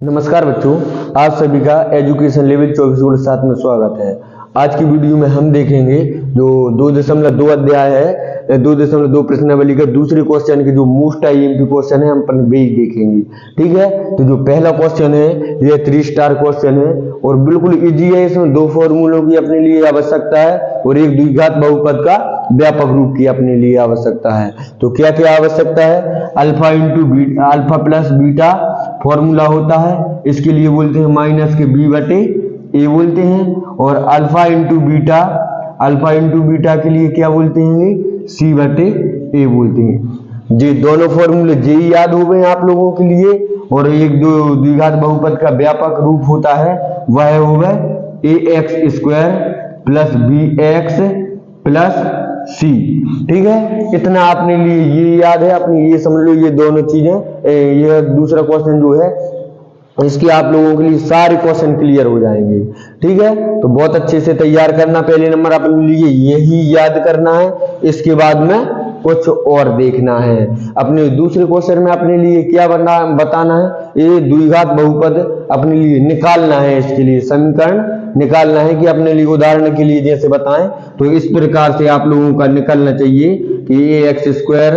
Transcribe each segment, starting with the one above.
नमस्कार बच्चों, आप सभी का एजुकेशन लेवल 24 में स्वागत है। आज की वीडियो में हम देखेंगे जो 2.2 अध्याय है, 2.2 प्रश्नावली का दूसरे क्वेश्चन के जो मोस्ट आईएमपी क्वेश्चन है हम अपन वही देखेंगे। ठीक है, तो जो पहला क्वेश्चन है यह 3 स्टार क्वेश्चन है और बिल्कुल इजी है। इसमें 2 फॉर्मूलों की अपने लिए आवश्यकता है और एक द्विघात बहुपद का व्यापक रूप की अपने लिए आवश्यकता है। तो क्या क्या आवश्यकता है? Alpha into beta, alpha plus beta formula होता है, इसके लिए बोलते हैं माइनस के बी बटे ए बोलते हैं। और अल्फा इंटू बीटा के लिए क्या बोलते हैं? सी बटे ए बोलते हैं। ये दोनों फॉर्मूले जे याद हो गए आप लोगों के लिए। और एक जो द्विघात बहुपद का व्यापक रूप होता है वह होगा a x square plus b x plus c. ठीक है, इतना अपने लिए ये याद है, अपनी ये समझ लो। ये दोनों चीजें, ये दूसरा क्वेश्चन जो है इसकी आप लोगों के लिए सारे क्वेश्चन क्लियर हो जाएंगे। ठीक है, तो बहुत अच्छे से तैयार करना। पहले नंबर अपने लिए यही याद करना है, इसके बाद में कुछ और देखना है। अपने दूसरे क्वेश्चन में अपने लिए क्या बताना है? ये द्विघात बहुपद अपने लिए निकालना है, इसके लिए समीकरण निकालना है कि अपने लिए उदाहरण के लिए जैसे बताएं तो इस प्रकार से आप लोगों का निकलना चाहिए कि ए एक्स स्क्वायर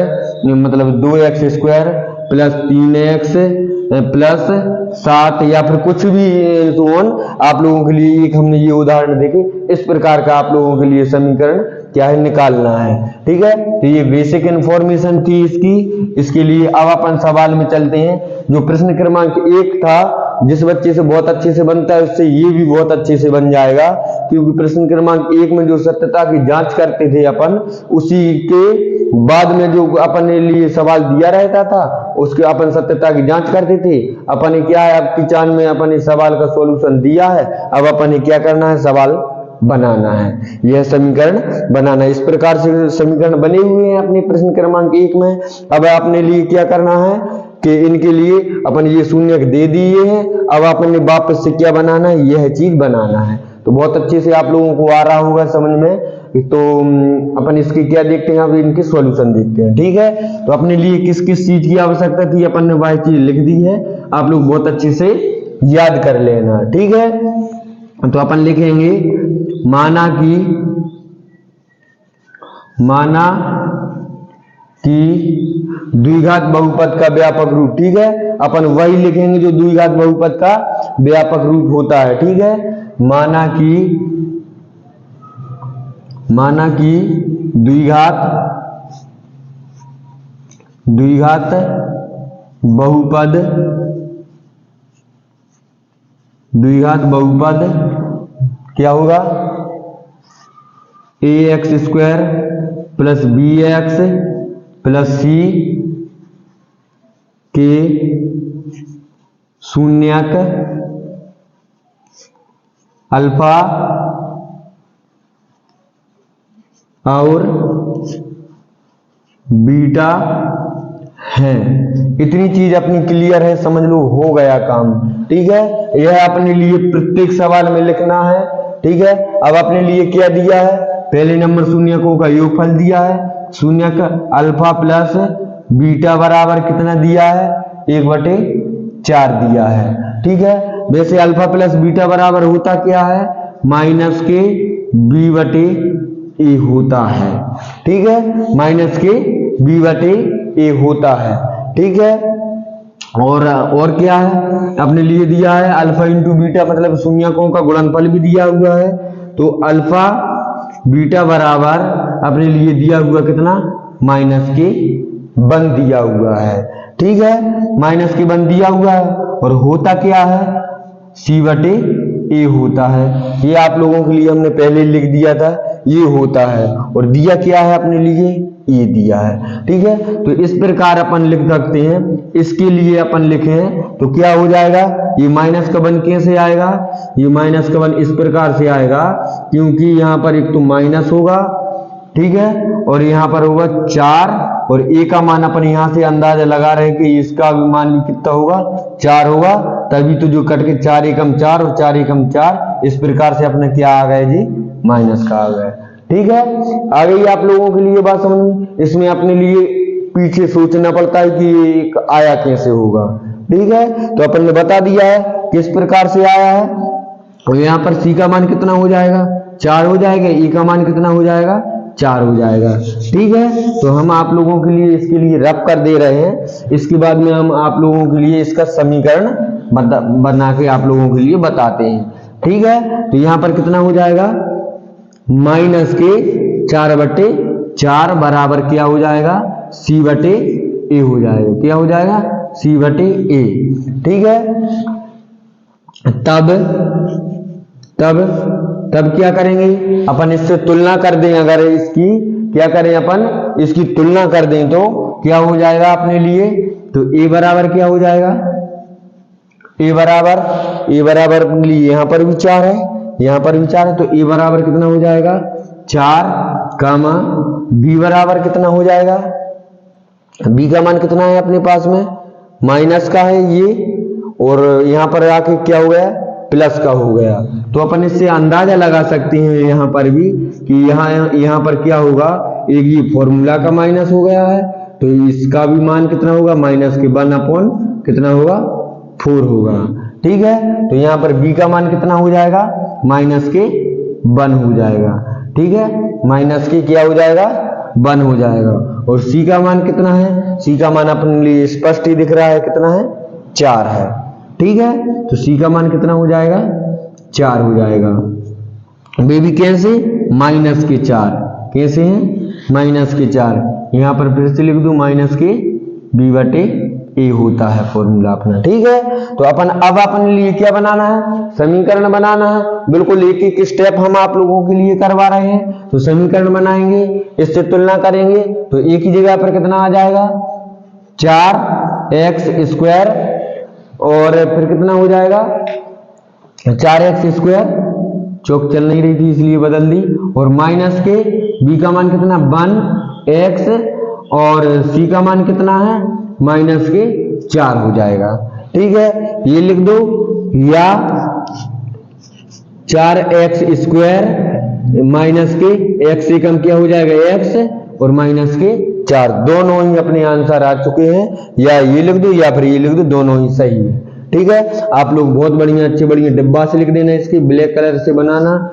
मतलब 2x square plus 3x plus 7 या फिर कुछ भी आप लोगों के लिए एक हमने ये उदाहरण देखे। इस प्रकार का आप लोगों के लिए समीकरण क्या है निकालना है। ठीक है, तो ये बेसिक इंफॉर्मेशन थी इसके लिए। अब अपन सवाल में चलते हैं। जो प्रश्न क्रमांक 1 था, जिस बच्चे से बहुत अच्छे से बनता है उससे ये भी बहुत अच्छे से बन जाएगा, क्योंकि प्रश्न क्रमांक 1 में जो सत्यता की जांच करते थे अपन, उसी के बाद में जो अपन ने लिए सवाल दिया रहता था उसके अपन सत्यता की जांच करते थे। अपन ने क्या है, अब किचान में अपन ने सवाल का सॉल्यूशन दिया है, अब अपन ने क्या करना है? सवाल बनाना है, यह समीकरण बनाना है। इस प्रकार से समीकरण बने हुए हैं अपने प्रश्न क्रमांक 1 में। अब आपने लिए क्या करना है कि इनके लिए अपन ये शून्य दे दिए हैं, अब आपने वापस से क्या बनाना है? यह चीज बनाना है। तो बहुत अच्छे से आप लोगों को आ रहा होगा समझ में। तो अपन इसके क्या देखते हैं, अब इनके सॉल्यूशन देखते हैं। ठीक है, तो अपने लिए किस किस चीज की आवश्यकता थी अपन ने वह चीज लिख दी है, आप लोग बहुत अच्छे से याद कर लेना। ठीक है, तो अपन लिखेंगे माना कि द्विघात बहुपद का व्यापक रूप। ठीक है, अपन वही लिखेंगे जो द्विघात बहुपद का व्यापक रूप होता है। ठीक है, माना कि द्विघात बहुपद क्या होगा? A x square plus b x plus c के शून्यक अल्फा और बीटा है। इतनी चीज अपनी क्लियर है, समझ लो हो गया काम। ठीक है, यह अपने लिए प्रत्येक सवाल में लिखना है। ठीक है, अब अपने लिए क्या दिया है? पहले नंबर शून्यकों का योगफल दिया है, शून्यक अल्फा प्लस बीटा बराबर कितना दिया है? 1/4 दिया है। ठीक है, वैसे अल्फा प्लस बीटा बराबर होता क्या है? माइनस के बी बटे ए होता है। ठीक है, माइनस के बी बटे ए होता है। ठीक है, और क्या है अपने लिए दिया है? अल्फा इंटू बीटा मतलब शून्यकों का गुणनफल भी दिया हुआ है। तो अल्फा बीटा बराबर अपने लिए दिया हुआ कितना? -1 दिया हुआ है। ठीक है, -1 दिया हुआ है और होता क्या है? सी बटे ए होता है। ये आप लोगों के लिए हमने पहले लिख दिया था, ये होता है। और दिया क्या है अपने लिए? ये दिया है। ठीक है, तो इस प्रकार अपन लिख सकते हैं। इसके लिए अपन लिखें तो क्या हो जाएगा? ये माइनस का 1 कैसे आएगा? ये माइनस का 1 इस प्रकार से आएगा क्योंकि यहाँ पर एक तो माइनस होगा, ठीक है, और यहाँ पर होगा 4 और ए का मान अपन यहाँ से अंदाजा लगा रहे हैं कि इसका भी मान कितना होगा? 4 होगा। तभी तो जो कट के 4 एकम 4 और 4 एकम 4 इस प्रकार से अपने क्या आ गए जी? माइनस का आ गए। ठीक है, आ गई आप लोगों के लिए बात समझ में। इसमें अपने लिए पीछे सोचना पड़ता है कि एक आया कैसे होगा। ठीक है, तो अपन ने बता दिया है किस प्रकार से आया है। और यहाँ पर सी का मान कितना हो जाएगा, 4 हो जाएगा, ई का मान कितना हो जाएगा, 4 हो जाएगा। ठीक है, तो हम आप लोगों के लिए इसके लिए रफ कर दे रहे हैं। इसके बाद में हम आप लोगों के लिए इसका समीकरण बना के आप लोगों के लिए बताते हैं। ठीक है, तो यहाँ पर कितना हो जाएगा, माइनस के 4/4 बराबर क्या हो जाएगा, C/A हो जाएगा। क्या हो जाएगा, C/A। ठीक है, तब क्या करेंगे अपन, इससे तुलना कर दें। अगर इसकी क्या करें अपन, इसकी तुलना कर दें तो क्या हो जाएगा अपने लिए, तो A बराबर क्या हो जाएगा, A बराबर अपने लिए यहाँ पर भी 4 है, यहाँ पर भी 4 है, तो A बराबर कितना हो जाएगा, 4, B बराबर कितना हो जाएगा, B का मान कितना है अपने पास में, माइनस का है ये, और यहाँ पर आके क्या हो गया, प्लस का हो गया। तो अपन इससे अंदाजा लगा सकते हैं यहाँ पर भी कि यहाँ पर क्या होगा, एक ये फॉर्मूला का माइनस हो गया है, तो इसका भी मान कितना होगा, माइनस के 1 कितना होगा, 4 होगा। ठीक है, तो यहाँ पर B का मान कितना हो जाएगा, माइनस के 1 हो जाएगा। ठीक है, माइनस के क्या हो जाएगा, 1 हो जाएगा। और C का मान कितना है, C का मान अपने लिए स्पष्ट ही दिख रहा है, कितना है, 4 है। ठीक है, तो C का मान कितना हो जाएगा, 4 हो जाएगा। बेबी कैसे, माइनस के 4 कैसे हैं, माइनस के 4, यहाँ पर फिर से लिख दूं, माइनस के B/A होता है फॉर्मूला अपना। ठीक है, तो अब अपने लिए क्या बनाना है, समीकरण बनाना है। बिल्कुल एक एक स्टेप हम आप लोगों के लिए करवा रहे हैं। तो समीकरण बनाएंगे, इससे तुलना करेंगे, तो एक ही जगह पर कितना आ जाएगा, 4x², और फिर कितना हो जाएगा, 4x², चौक चल नहीं रही थी इसलिए बदल दी, और माइनस के B का मान कितना, 1x, और C का मान कितना है, माइनस के 4 हो जाएगा। ठीक है, ये लिख दो, या 4x² माइनस के x से कम क्या हो जाएगा, x, और माइनस के 4, दोनों ही अपने आंसर आ चुके हैं। या ये लिख दो या फिर ये लिख दो, दोनों ही सही है। ठीक है, आप लोग बहुत बढ़िया अच्छे बढ़िया डिब्बा से लिख देना, इसकी ब्लैक कलर से बनाना,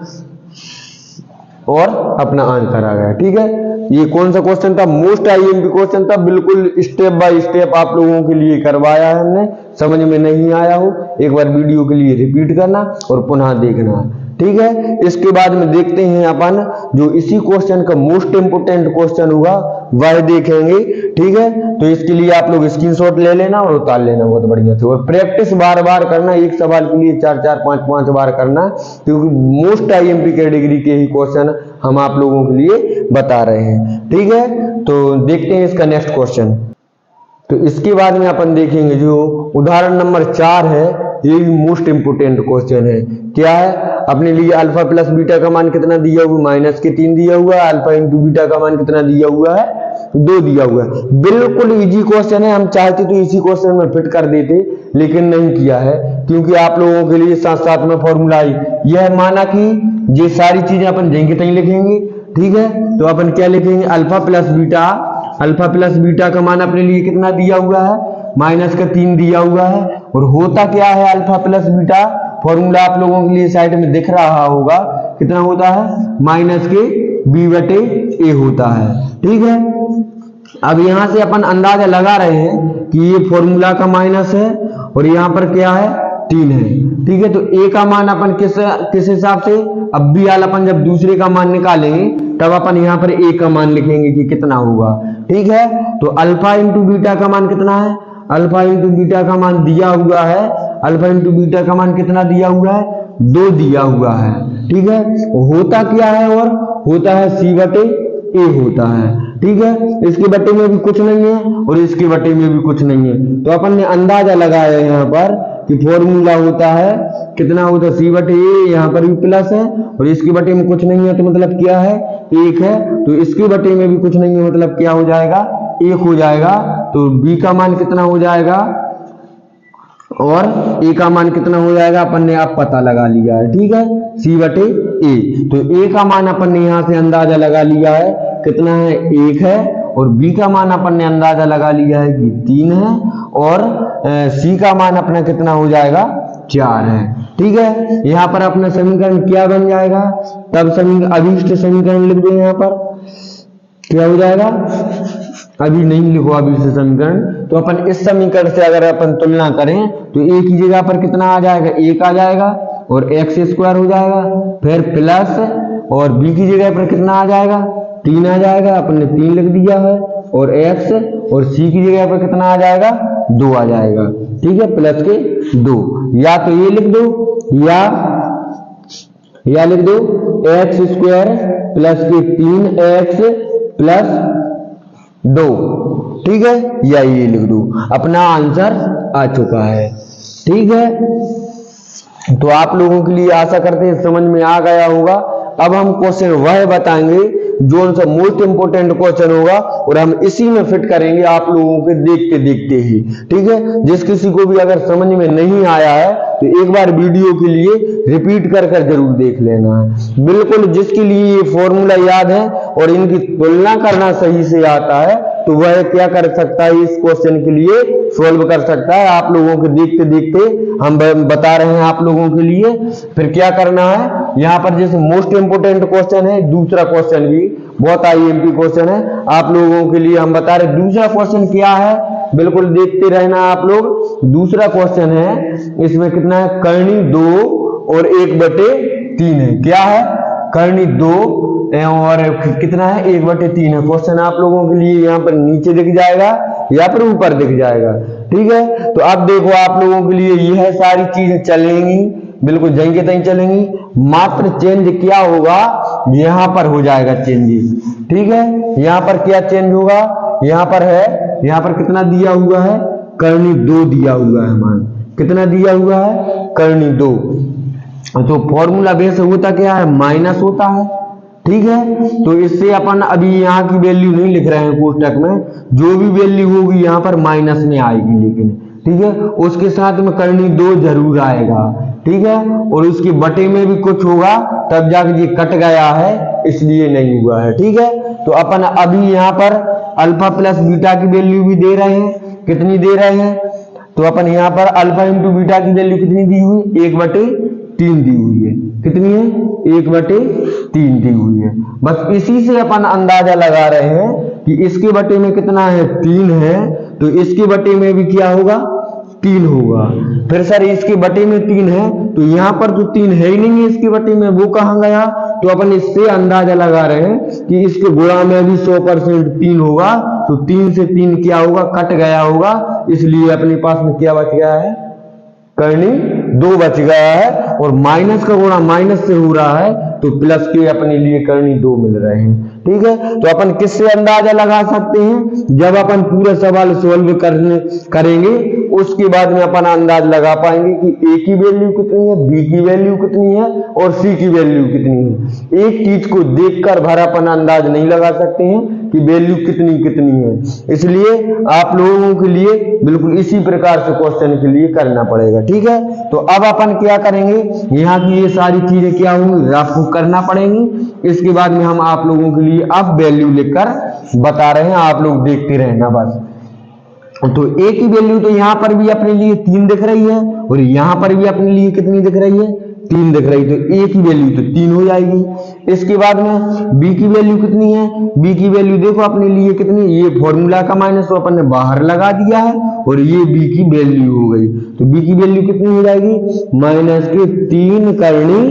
और अपना आंसर आ गया। ठीक है, ये कौन सा क्वेश्चन था, मोस्ट IMP क्वेश्चन था, बिल्कुल स्टेप बाय स्टेप आप लोगों के लिए करवाया है हमने। समझ में नहीं आया हो, एक बार वीडियो के लिए रिपीट करना और पुनः देखना। ठीक है, इसके बाद में देखते हैं अपन जो इसी क्वेश्चन का मोस्ट इंपोर्टेंट क्वेश्चन होगा वह देखेंगे। ठीक है, तो इसके लिए आप लोग स्क्रीनशॉट ले लेना और उतार लेना बहुत बढ़िया से, और प्रैक्टिस बार बार करना, एक सवाल के लिए 4-4, 5-5 बार करना, क्योंकि मोस्ट IMP कैटेगरी के ही क्वेश्चन हम आप लोगों के लिए बता रहे हैं। ठीक है, तो देखते हैं इसका नेक्स्ट क्वेश्चन। तो इसके बाद में अपन देखेंगे जो उदाहरण नंबर 4 है, ये भी मोस्ट इंपोर्टेंट क्वेश्चन है। क्या है, अपने लिए अल्फा प्लस बीटा का मान कितना दिया हुआ, माइनस के 3 दिया हुआ है, अल्फा इंटू बीटा का मान कितना दिया हुआ है, 2 दिया हुआ है। बिल्कुल इजी क्वेश्चन है, हम चाहते तो इसी क्वेश्चन में फिट कर देते, लेकिन नहीं किया है, क्योंकि आप लोगों के लिए साथ साथ में फॉर्मूला यह माना कि ये सारी चीजें अपन जेंगे तहीं लिखेंगे। ठीक है, तो अपन क्या लिखेंगे, अल्फा प्लस बीटा का मान अपने लिए कितना दिया हुआ है, माइनस का 3 दिया हुआ है। और होता क्या है अल्फा प्लस बीटा, फॉर्मूला आप लोगों के लिए साइड में दिख रहा होगा, कितना होता है, माइनस के B/A होता है। ठीक है, अब यहां से अपन अंदाजा लगा रहे हैं कि ये फॉर्मूला का माइनस है और यहाँ पर क्या है, 3 है। ठीक है, तो A का मान अपन किस हिसाब से, अब भी अपन जब दूसरे का मान निकालेंगे तब अपन यहाँ पर A का मान लिखेंगे कि कितना होगा। ठीक है, तो अल्फा इंटू बीटा का मान कितना है, अल्फा इंटू बीटा का मान दिया हुआ है, अल्फा इंटू बीटा का मान कितना दिया हुआ है, 2 दिया हुआ है। ठीक है, होता क्या है, और होता है C/A होता है। ठीक है, इसके बटे में भी कुछ नहीं है और इसके बटे में भी कुछ नहीं है, तो अपन ने अंदाजा लगाया यहाँ पर कि फॉर्मूला होता है कितना होता है, C/A, यहाँ पर भी प्लस है और इसके बटे में कुछ नहीं है, तो मतलब क्या है, 1 है, तो इसके बटे में भी कुछ नहीं है, मतलब क्या हो जाएगा, 1 हो जाएगा। तो B का मान कितना हो जाएगा और A का मान कितना हो जाएगा, अपन ने आप पता लगा लिया है। ठीक है, C/A, तो A का मान अपन ने यहाँ से अंदाजा लगा लिया है कितना है, 1 है, और B का मान अपन ने अंदाजा लगा लिया है कि 3 है, और सी का मान अपना कितना हो जाएगा 4 है। ठीक है, यहाँ पर अपना समीकरण क्या बन जाएगा, तब अभीष्ट समीकरण लिख दो। यहाँ पर क्या हो जाएगा, अभी नहीं लिखो अभीष्ट समीकरण, तो अपन इस समीकरण से अगर अपन तुलना करें तो ए की जगह पर कितना आ जाएगा, 1 आ जाएगा और एक्स स्क्वायर हो जाएगा, फिर प्लस और बी की जगह पर कितना आ जाएगा, 3 आ जाएगा, अपन ने 3 लिख दिया है, और एक्स और सी की जगह पर कितना आ जाएगा, 2 आ जाएगा। ठीक है, प्लस के 2, या तो ये लिख दो या लिख दो एक्स स्क्वायर प्लस के 3x प्लस 2। ठीक है, या ये लिख दो, अपना आंसर आ चुका है। ठीक है, तो आप लोगों के लिए आशा करते हैं समझ में आ गया होगा। अब हम क्वेश्चन वह बताएंगे जो उनसे मोस्ट इंपोर्टेंट क्वेश्चन होगा और हम इसी में फिट करेंगे आप लोगों के देखते देखते ही। ठीक है, जिस किसी को भी अगर समझ में नहीं आया है तो एक बार वीडियो के लिए रिपीट कर जरूर देख लेना है। बिल्कुल जिसके लिए ये फॉर्मूला याद है और इनकी तुलना करना सही से आता है तो वह क्या कर सकता है, इस क्वेश्चन के लिए सॉल्व कर सकता है। आप लोगों के देखते देखते हम बता रहे हैं आप लोगों के लिए। फिर क्या करना है, यहाँ पर जैसे मोस्ट इंपोर्टेंट क्वेश्चन है, दूसरा क्वेश्चन भी बहुत आईएमपी क्वेश्चन है आप लोगों के लिए हम बता रहे। दूसरा क्वेश्चन क्या है, बिल्कुल देखते रहना आप लोग। दूसरा क्वेश्चन है, इसमें कितना है, करनी 2 और 1/3 है। क्या है, करनी 2 और कितना है, 1/3 है। क्वेश्चन आप लोगों के लिए यहाँ पर नीचे दिख जाएगा या फिर ऊपर दिख जाएगा। ठीक है, तो अब देखो आप लोगों के लिए यह सारी चीजें चलेंगी, बिल्कुल जहीं के तहीं चलेंगी। मात्र चेंज क्या होगा, यहाँ पर हो जाएगा चेंजेस। ठीक है, यहाँ पर क्या चेंज होगा, यहाँ पर है, यहाँ पर कितना दिया हुआ है, करनी 2 दिया हुआ है मान, कितना दिया हुआ है, करनी 2। तो फॉर्मूला बेस होता क्या है, माइनस होता है। ठीक है, तो इससे अपन अभी यहाँ की वैल्यू नहीं लिख रहे हैं कोष्टक में, जो भी वैल्यू होगी यहाँ पर माइनस में आएगी, लेकिन ठीक है उसके साथ में करनी 2 जरूर आएगा। ठीक है, और उसके बटे में भी कुछ होगा, तब जाकर ये कट गया है इसलिए नहीं हुआ है। ठीक है, तो अपन अभी यहाँ पर अल्फा प्लस बीटा की वैल्यू भी दे रहे हैं, कितनी दे रहे हैं, तो अपन यहाँ पर अल्फा इंटू बीटा की वैल्यू कितनी दी हुई, 1/3 दी हुई है। कितनी है, 1/3 दी हुई है। बस इसी से अपन अंदाजा लगा रहे हैं कि इसके बटे में कितना है, 3 है, तो इसके बटे में भी क्या होगा, 3 होगा। फिर सर इसके बटे में 3 है तो यहाँ पर तो 3 है ही नहीं है इसके बटे में, वो कहाँ गया, तो अपन इससे अंदाजा लगा रहे हैं कि इसके गुणा में भी 100% 3 होगा, तो 3 से 3 क्या होगा, कट गया होगा, इसलिए अपने पास में क्या बच गया है, करनी 2 बच गया है। और माइनस का गुणा माइनस से हो रहा है तो प्लस के अपने लिए करनी 2 मिल रहे हैं। ठीक है, तो अपन किससे अंदाजा लगा सकते हैं, जब अपन पूरा सवाल सॉल्व करेंगे उसके बाद में अपन अंदाज लगा पाएंगे कि ए की वैल्यू कितनी है, बी की वैल्यू कितनी है और सी की वैल्यू कितनी है। एक चीज को देखकर भर अपन अंदाज नहीं लगा सकते हैं कि वैल्यू कितनी कितनी है, इसलिए आप लोगों के लिए बिल्कुल इसी प्रकार से क्वेश्चन के लिए करना पड़ेगा। ठीक है, तो अब अपन क्या करेंगे, यहाँ की ये सारी चीजें क्या होंगी, रफ करना पड़ेंगी। इसके बाद में हम आप लोगों के लिए अब वैल्यू लिखकर बता रहे हैं, आप लोग देखते रहना बस। तो ए की वैल्यू तो यहाँ पर भी अपने लिए 3 दिख रही है और यहाँ पर भी अपने लिए कितनी दिख रही है, 3 दिख रही, तो ए की वैल्यू तो 3 हो जाएगी। इसके बाद में बी की वैल्यू कितनी है, बी की वैल्यू देखो अपने लिए कितनी, ये फॉर्मूला का माइनस तो अपन ने बाहर लगा दिया है और ये बी की वैल्यू हो गई, तो बी की वैल्यू कितनी हो जाएगी, माइनस के 3 करनी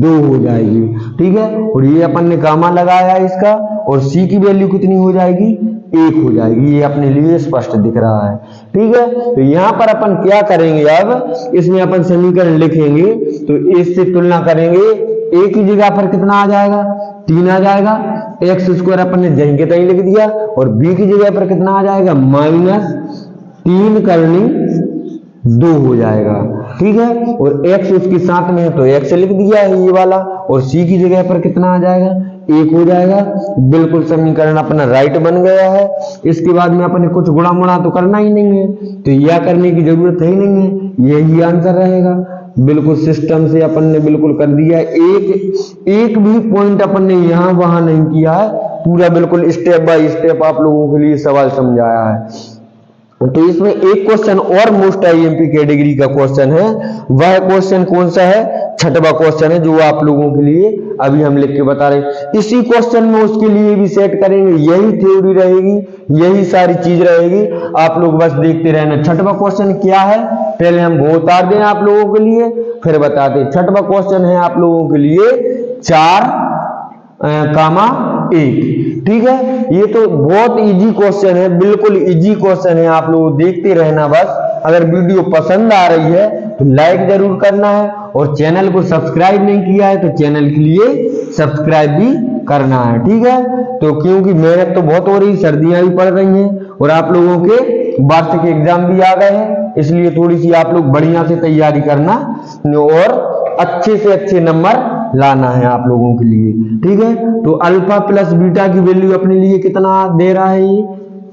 2 हो जाएगी। ठीक है, और ये अपन ने गामा लगाया इसका, और सी की वैल्यू कितनी हो जाएगी, 1 हो जाएगी, ये अपने लिए स्पष्ट दिख रहा है। ठीक है, तो यहाँ पर अपन क्या करेंगे, अब इसमें अपन समीकरण लिखेंगे तो इससे तुलना करेंगे, ए की जगह पर कितना आ जाएगा, 3 आ जाएगा, एक्स स्क्वायर अपन ने जहीं के तहीं लिख दिया, और बी की जगह पर कितना आ जाएगा, -3 करनी 2 हो जाएगा। ठीक है, और x उसके साथ में है तो x लिख दिया है ये वाला, और c की जगह पर कितना आ जाएगा, 1 हो जाएगा। बिल्कुल समीकरण अपना राइट बन गया है। इसके बाद में अपने कुछ गुणा मुणा तो करना ही नहीं है, तो यह करने की जरूरत है ही नहीं है, यही आंसर रहेगा। बिल्कुल सिस्टम से अपन ने बिल्कुल कर दिया, एक भी पॉइंट अपन ने यहाँ वहां नहीं किया है, पूरा बिल्कुल स्टेप बाय स्टेप आप लोगों के लिए सवाल समझाया है। तो इसमें एक क्वेश्चन और मोस्ट आईएमपी कैटेगरी का क्वेश्चन है। वह क्वेश्चन कौन सा है? छठवां क्वेश्चन है, जो आप लोगों के लिए अभी हम लिख के बता रहे हैं। इसी क्वेश्चन में उसके लिए भी सेट करेंगे, यही थ्योरी रहेगी, यही सारी चीज रहेगी, आप लोग बस देखते रहना। छठवां क्वेश्चन क्या है पहले हम वो उतार दें आप लोगों के लिए, फिर बताते हैं। छठवां क्वेश्चन है आप लोगों के लिए 4,1। ठीक है, ये तो बहुत इजी क्वेश्चन है, बिल्कुल इजी क्वेश्चन है, आप लोग देखते रहना बस। अगर वीडियो पसंद आ रही है तो लाइक जरूर करना है, और चैनल को सब्सक्राइब नहीं किया है तो चैनल के लिए सब्सक्राइब भी करना है। ठीक है, तो क्योंकि मेहनत तो बहुत हो रही, सर्दियां भी पड़ रही हैं और आप लोगों के वार्षिक एग्जाम भी आ गए हैं, इसलिए थोड़ी सी आप लोग बढ़िया से तैयारी करना और अच्छे से अच्छे नंबर लाना है आप लोगों के लिए। ठीक है, तो अल्फा प्लस बीटा की वैल्यू अपने लिए कितना दे रहा है? ये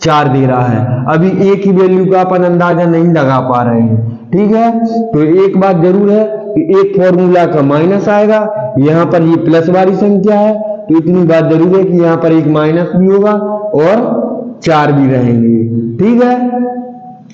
4 दे रहा है। अभी एक ही वैल्यू का अपन अंदाजा नहीं लगा पा रहे हैं। ठीक है, तो एक बात जरूर है कि एक फॉर्मूला का माइनस आएगा, यहाँ पर ये प्लस वाली संख्या है, तो इतनी बात जरूर है कि यहाँ पर एक माइनस भी होगा और 4 भी रहेंगे। ठीक है,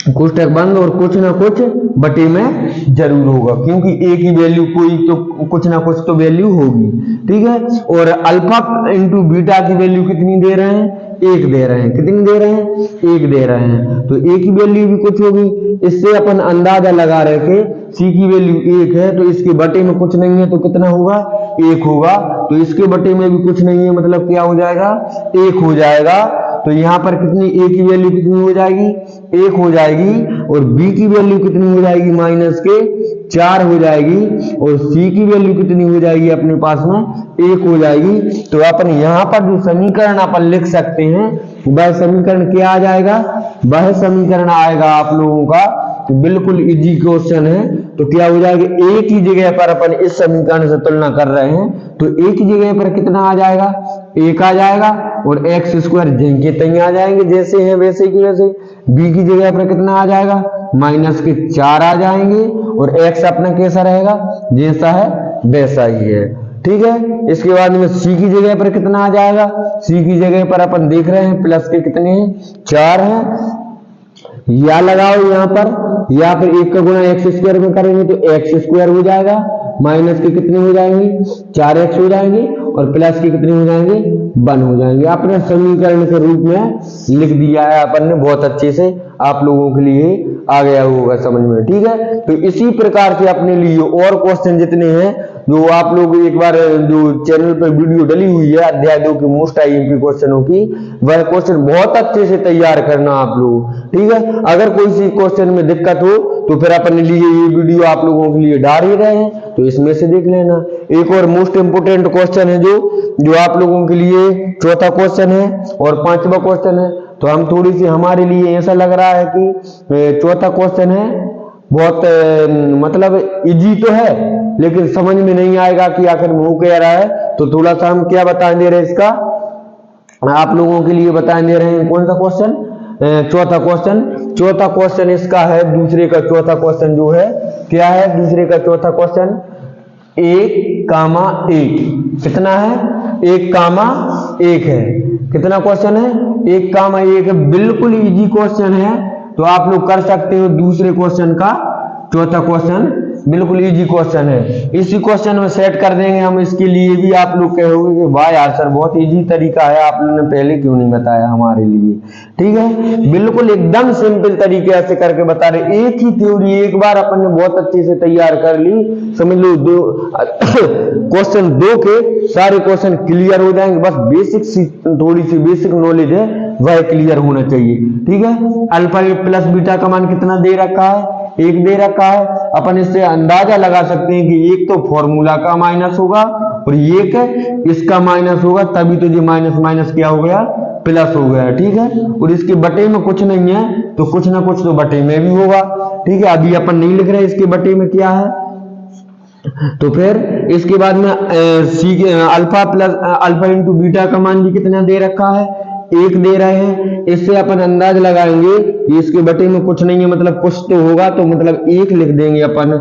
कोष्टक बंद और कुछ ना कुछ बटे में जरूर होगा, क्योंकि एक ही वैल्यू कोई तो कुछ ना कुछ तो वैल्यू होगी। ठीक है, और अल्फा इंटू बीटा की वैल्यू कितनी दे रहे हैं? 1 दे रहे हैं। कितनी दे रहे हैं? 1 दे रहे हैं, तो एक ही वैल्यू भी कुछ होगी। इससे अपन अंदाजा लगा रहे थे सी की वैल्यू 1 है, तो इसके बटे में कुछ नहीं है तो कितना होगा? 1 होगा। तो इसके बटे में भी कुछ नहीं है, मतलब क्या हो जाएगा? 1 हो जाएगा। तो यहाँ पर कितनी ए की वैल्यू कितनी हो जाएगी? 1 हो जाएगी, और बी की वैल्यू कितनी हो जाएगी? माइनस के 4 हो जाएगी, और सी की वैल्यू कितनी हो जाएगी अपने पास में? 1 हो जाएगी। तो अपन यहाँ पर जो समीकरण अपन लिख सकते हैं वह समीकरण क्या आ जाएगा? वह समीकरण आएगा आप लोगों का, तो बिल्कुल इजी क्वेश्चन है। तो क्या हो जाएगा? एक ही जगह पर अपन इस समीकरण से तुलना कर रहे हैं, तो एक ही जगह पर कितना आ जाएगा? 1 आ जाएगा, और एक्स स्क्वायर जिनके तय आ जाएंगे जैसे हैं वैसे की वैसे। बी की जगह पर कितना आ जाएगा? माइनस के 4 आ जाएंगे, और एक्स अपना कैसा रहेगा? जैसा है वैसा ही है। ठीक है, इसके बाद में सी की जगह पर कितना आ जाएगा? सी की जगह पर अपन देख रहे हैं प्लस के कितने हैं? 4 हैं। या लगाओ यहाँ पर, या फिर 1 का गुणा एक्स स्क्वायर में करेंगे तो एक्स स्क्वायर हो जाएगा, माइनस के कितने हो जाएंगे? 4x हो जाएंगे, और प्लस के कितने हो जाएंगे? 1 हो जाएंगे। आपने समीकरण के रूप में लिख दिया है अपन ने, बहुत अच्छे से आप लोगों के लिए आ गया होगा समझ में। ठीक है, तो इसी प्रकार से अपने लिए और क्वेश्चन जितने हैं, जो आप लोग एक बार जो चैनल पर वीडियो डली हुई है अध्याय 2 की मोस्ट आईएमपी क्वेश्चनों की, वह क्वेश्चन बहुत अच्छे से तैयार करना आप लोग। ठीक है, अगर कोई सी क्वेश्चन में दिक्कत हो तो फिर अपने लिए ये वीडियो आप लोगों के लिए डाल ही रहे हैं, तो इसमें से देख लेना। एक और मोस्ट इंपोर्टेंट क्वेश्चन है जो आप लोगों के लिए चौथा क्वेश्चन है और 5वां क्वेश्चन है। तो हम थोड़ी सी, हमारे लिए ऐसा लग रहा है कि चौथा क्वेश्चन है बहुत मतलब इजी तो है, लेकिन समझ में नहीं आएगा कि आखिर वो कह रहा है। तो थोड़ा सा हम क्या बताएं दे रहे हैं इसका, आप लोगों के लिए बताएं दे रहे हैं। कौन सा क्वेश्चन? चौथा क्वेश्चन। चौथा क्वेश्चन इसका है, दूसरे का चौथा क्वेश्चन जो है क्या है? दूसरे का चौथा क्वेश्चन 1,1 कितना है? 1,1 है। कितना क्वेश्चन है? 1,1 है। बिल्कुल इजी क्वेश्चन है, तो आप लोग कर सकते हो। दूसरे क्वेश्चन का चौथा क्वेश्चन बिल्कुल इजी क्वेश्चन है, इसी क्वेश्चन में सेट कर देंगे हम। इसके लिए भी आप लोग कहोगे कि वाह यार सर बहुत इजी तरीका है, आप लोगों ने पहले क्यों नहीं बताया हमारे लिए। ठीक है, बिल्कुल एकदम सिंपल तरीके से करके बता रहे। एक ही थ्योरी एक बार अपन ने बहुत अच्छे से तैयार कर ली, समझ लो क्वेश्चन 2 के सारे क्वेश्चन क्लियर हो जाएंगे। बस बेसिक थोड़ी सी बेसिक नॉलेज है वह क्लियर होना चाहिए। ठीक है, अल्फा प्लस बीटा का मान कितना दे रखा है? 1 दे रखा है। अपन इससे अंदाजा लगा सकते हैं कि एक तो फॉर्मूला का माइनस होगा और एक इसका माइनस होगा, तभी तो ये माइनस माइनस क्या हो गया? प्लस हो गया। ठीक है, और इसके बटे में कुछ नहीं है तो कुछ ना कुछ तो बटे में भी होगा। ठीक है, अभी अपन नहीं लिख रहे इसके बटे में क्या है। तो फिर इसके बाद में अल्फा इंटू बीटा का मान भी कितना दे रखा है? 1 दे रहे हैं, इससे अपन अंदाज लगाएंगे कि इसके बटे में कुछ नहीं है, मतलब कुछ तो होगा, तो मतलब 1 लिख देंगे अपन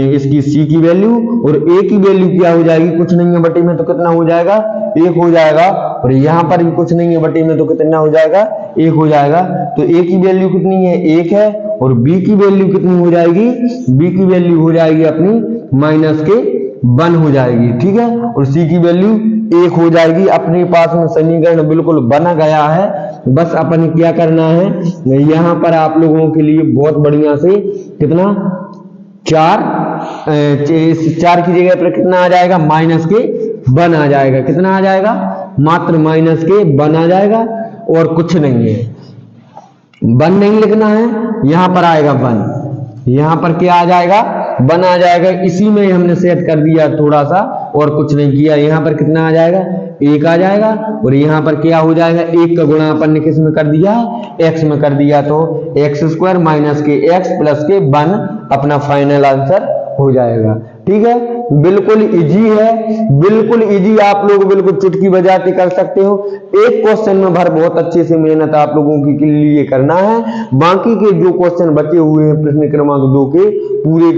इसकी सी की वैल्यू, और ए की वैल्यू क्या हो जाएगी, कुछ नहीं है बटे में तो कितना हो जाएगा, 1 हो जाएगा। और यहाँ पर भी कुछ नहीं है बटे में तो कितना हो जाएगा, 1 हो जाएगा। तो ए की वैल्यू कितनी है, 1 है, और बी की वैल्यू कितनी हो जाएगी, बी की वैल्यू हो जाएगी अपनी -1 हो जाएगी, ठीक है। और सी की वैल्यू 1 हो जाएगी। अपने पास में समीकरण बिल्कुल बना गया है, बस अपन क्या करना है, यहाँ पर आप लोगों के लिए बहुत बढ़िया से कितना 4 की जगह पर कितना आ जाएगा, -1 आ जाएगा। कितना आ जाएगा, मात्र -1 आ जाएगा, और कुछ नहीं है। 1 नहीं लिखना है, यहां पर आएगा 1, यहां पर क्या आ जाएगा, 1 आ जाएगा। इसी में हमने सेट कर दिया थोड़ा सा, और कुछ नहीं किया। यहाँ पर कितना आ जाएगा, 1 आ जाएगा, और यहाँ पर क्या हो जाएगा, 1 का गुणा अपन ने किस में कर दिया, x में कर दिया, तो x² - x प्लस के 1 अपना फाइनल आंसर हो जाएगा, ठीक है। बिल्कुल इजी है, बिल्कुल इजी, आप लोग बिल्कुल चुटकी बजाते कर सकते हो। एक क्वेश्चन में भर बहुत अच्छे से मेहनत आप लोगों के लिए करना है। बाकी के जो क्वेश्चन बचे हुए हैं प्रश्न क्रमांक 2 के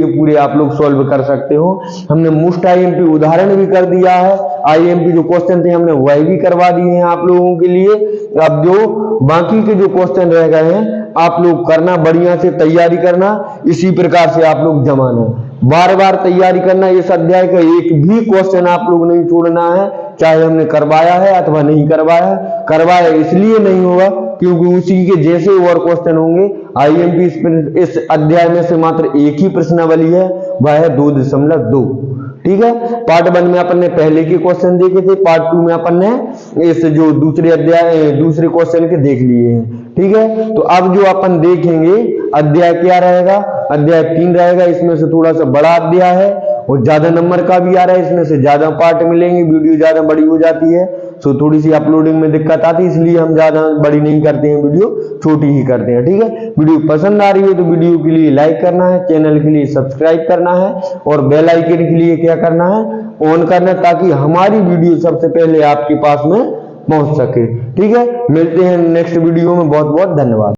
पूरे आप लोग सॉल्व कर सकते हो। हमने मोस्ट IMP उदाहरण भी कर दिया है, IMP जो क्वेश्चन थे हमने वह भी करवा दिए हैं आप लोगों के लिए। अब जो बाकी के जो क्वेश्चन रह गए हैं आप लोग करना, बढ़िया से तैयारी करना, इसी प्रकार से आप लोग जमाना, बार बार तैयारी करना। इस अध्याय का एक भी क्वेश्चन आप लोग नहीं छोड़ना है, चाहे हमने करवाया है अथवा नहीं करवाया। करवाया इसलिए नहीं होगा क्योंकि उसी के जैसे और क्वेश्चन होंगे। IMP इस अध्याय में से मात्र एक ही प्रश्नावली है, वह है 2.2, ठीक है। पार्ट 1 में अपन ने पहले के क्वेश्चन देखे थे, पार्ट 2 में अपन ने इस जो दूसरे क्वेश्चन के देख लिए हैं, ठीक है। तो अब जो अपन देखेंगे अध्याय क्या रहेगा, अध्याय 3 रहेगा। इसमें से थोड़ा सा बड़ा अध्याय है और ज्यादा नंबर का भी आ रहा है, इसमें से ज्यादा पार्ट मिलेंगे, वीडियो ज्यादा बड़ी हो जाती है, तो थोड़ी सी अपलोडिंग में दिक्कत आती है, इसलिए हम ज्यादा बड़ी नहीं करते हैं, वीडियो छोटी ही करते हैं, ठीक है। वीडियो पसंद आ रही है तो वीडियो के लिए लाइक करना है, चैनल के लिए सब्सक्राइब करना है, और बेल आइकन के लिए क्या करना है, ऑन करना, ताकि हमारी वीडियो सबसे पहले आपके पास में पहुंच सके, ठीक है। मिलते हैं नेक्स्ट वीडियो में, बहुत बहुत धन्यवाद।